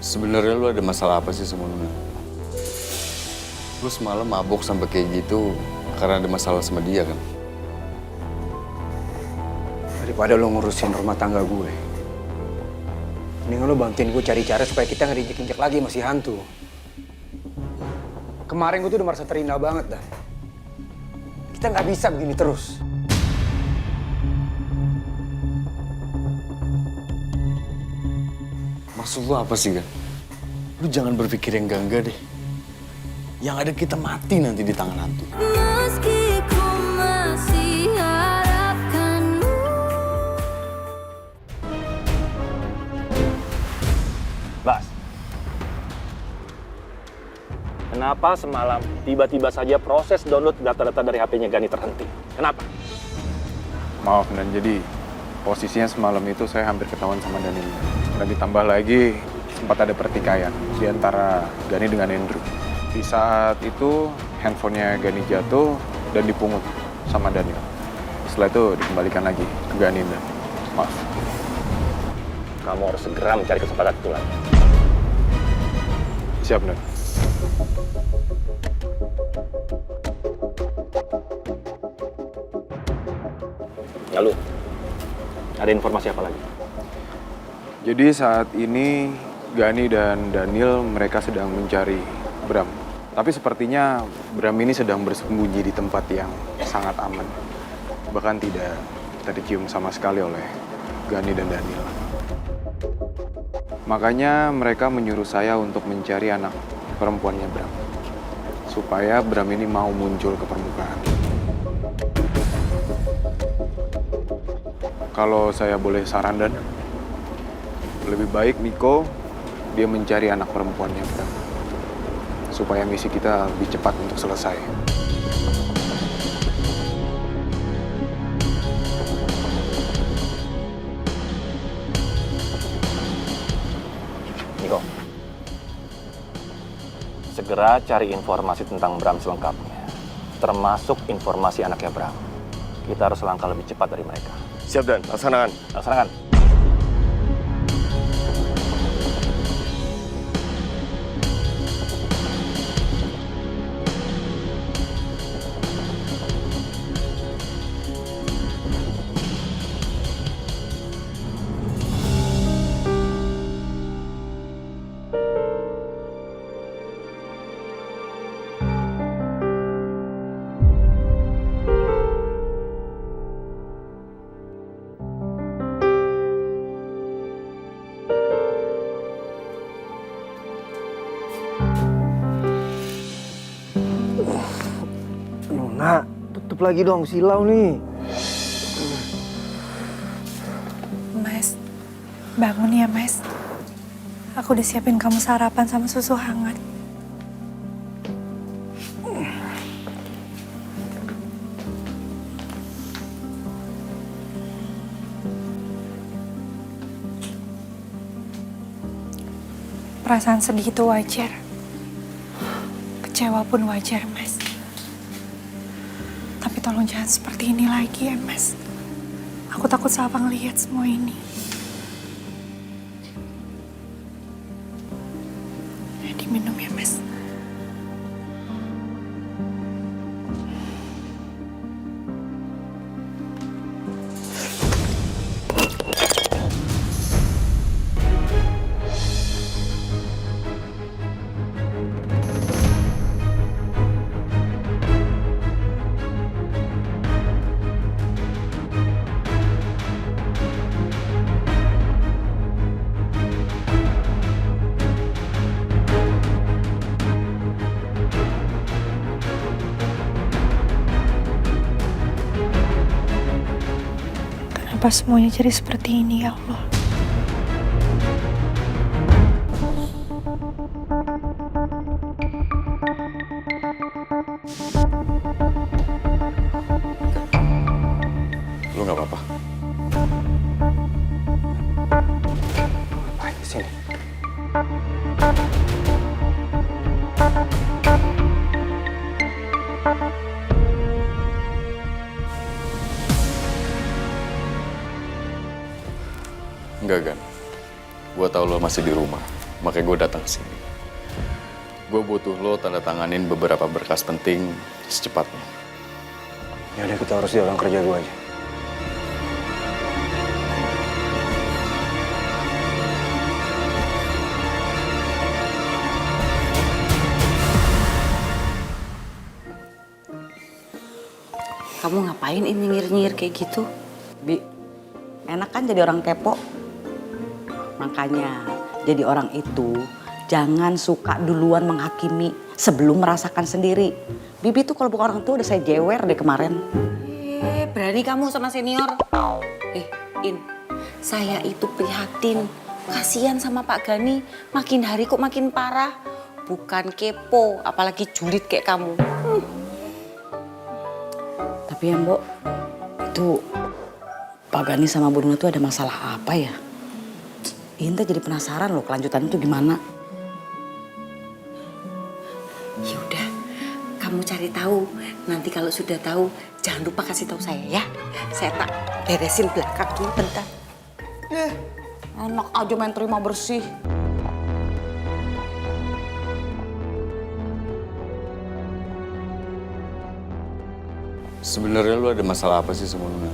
Sebenarnya lu ada masalah apa sih sama Luna? Lu semalam mabuk sampai kayak gitu karena ada masalah sama dia kan? Daripada lo ngurusin rumah tangga gue, mendingan lo bantuin gue cari cara supaya kita nggak diinjek-injek lagi masih hantu. Kemarin gue tuh udah merasa terindah banget dah. Kita nggak bisa begini terus. Maksud lu apa sih, Gan? Lu jangan berpikir yang enggak deh. Yang ada kita mati nanti di tangan hantu. Meski ku masih harapkanmu. Bas, kenapa semalam tiba-tiba saja proses download data-data dari HP-nya Gani terhenti? Kenapa? Maaf, dan jadi posisinya semalam itu saya hampir ketahuan sama Daniel. Dan ditambah lagi sempat ada pertikaian di antara Gani dengan Andrew. Di saat itu handphonenya Gani jatuh dan dipungut sama Daniel. Setelah itu dikembalikan lagi ke Gani dan maaf. Kamu harus segera mencari kesempatan itu lagi. Siap, Dan. Lalu, ada informasi apa lagi? Jadi saat ini Gani dan Daniel mereka sedang mencari Bram. Tapi sepertinya Bram ini sedang bersembunyi di tempat yang sangat aman. Bahkan tidak tercium sama sekali oleh Gani dan Daniel. Makanya mereka menyuruh saya untuk mencari anak perempuannya Bram. Supaya Bram ini mau muncul ke permukaan. Kalau saya boleh saran, Dan, lebih baik Niko dia mencari anak perempuannya Bram. Supaya misi kita lebih cepat untuk selesai. Niko, segera cari informasi tentang Bram selengkapnya. Termasuk informasi anaknya Bram. Kita harus langkah lebih cepat dari mereka. Siap, Dan. Laksanakan. Laksanakan. Nona, tutup lagi dong silau nih. Mas, bangun ya Mas. Aku udah siapin kamu sarapan sama susu hangat. Perasaan sedih itu wajar. Kecewa pun wajar, Mas. Tapi tolong jangan seperti ini lagi ya, Mas. Aku takut salah ngelihat semua ini. Diminum ya, Mas. Kenapa semuanya jadi seperti ini, ya Allah? Lu nggak apa-apa? Ayo sini. Enggak, Gan. Gua tahu lo masih di rumah. Makanya gue datang ke sini. Gue butuh lo tanda tanganin beberapa berkas penting secepatnya. Ya udah, kita harus di orang kerja gue aja. Kamu ngapain ini nyengir-nyengir kayak gitu? Bi, enak kan jadi orang kepo? Makanya jadi orang itu jangan suka duluan menghakimi sebelum merasakan sendiri. Bibi tuh kalau bukan orang tua udah saya jewer deh kemarin. Berani kamu sama senior? In, saya itu prihatin. Kasihan sama Pak Gani, makin hari kok makin parah. Bukan kepo, apalagi julid kayak kamu. Tapi ya Mbok, itu Pak Gani sama Bu Nuna tuh ada masalah apa ya? Inta jadi penasaran loh kelanjutannya tuh gimana. Yaudah, kamu cari tahu. Nanti kalau sudah tahu, jangan lupa kasih tahu saya ya. Saya tak beresin belakang dulu bentar. Enak aja main terima bersih. Sebenarnya lu ada masalah apa sih sama Luna?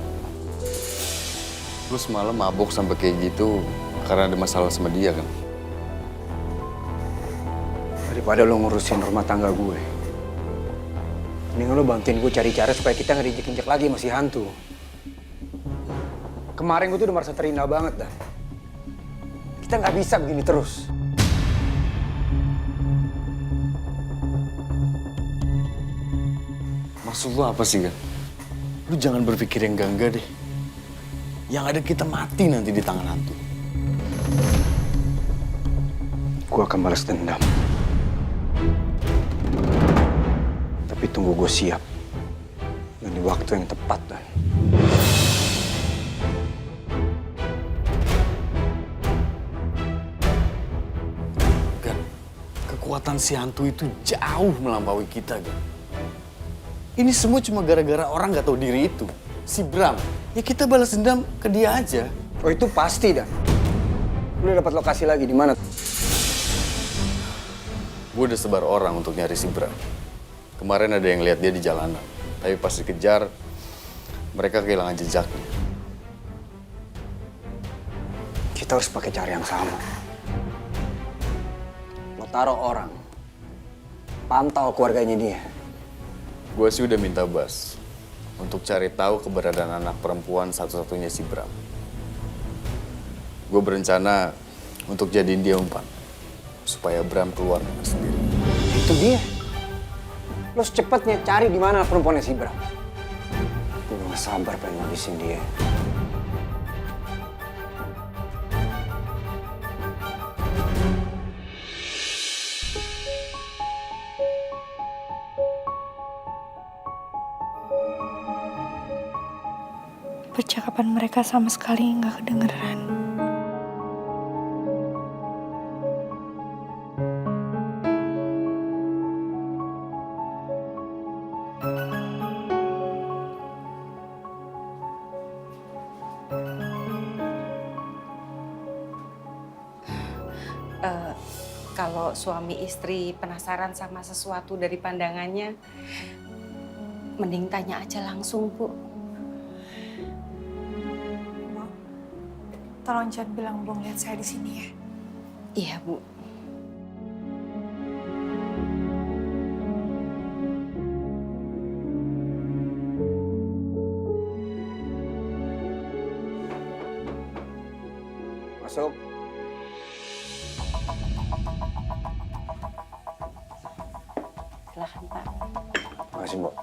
Lu semalam mabok sampai kayak gitu karena ada masalah sama dia kan? Daripada lo ngurusin rumah tangga gue, mending lo bantuin gue cari cara supaya kita nggak diinjek-injek lagi masih hantu. Kemarin gue tuh udah merasa terhina banget dah. Kita nggak bisa begini terus. Maksud lu apa sih, Gan? Lu jangan berpikir yang enggak deh. Yang ada kita mati nanti di tangan hantu. Gue akan balas dendam. Tapi tunggu gue siap. Dan di waktu yang tepat, Dan. Gan, kekuatan si hantu itu jauh melampaui kita, Gan. Ini semua cuma gara-gara orang gak tahu diri itu. Si Bram. Ya kita balas dendam ke dia aja. Oh itu pasti, Dan. Lu udah dapat lokasi lagi di mana? Gue udah sebar orang untuk nyari si Bram. Kemarin ada yang lihat dia di jalanan. Tapi pas dikejar, mereka kehilangan jejaknya. Kita harus pakai cara yang sama. Lo taruh orang. Pantau keluarganya dia. Gue sih udah minta Bas untuk cari tahu keberadaan anak perempuan satu-satunya si Bram. Gue berencana untuk jadiin dia umpan supaya Bram keluar dengan sendiri. Itu dia. Lo secepatnya cari di mana perempuannya si Bram. Gue gak sabar pengen ngabisin dia. Percakapan mereka sama sekali nggak kedengeran. Kalau suami istri penasaran sama sesuatu dari pandangannya, mending tanya aja langsung, Bu. Tolong jangan bilang Bung lihat saya di sini ya. Iya, Bu. Masuk. Silahkan, Pak. Makasih, Mbok.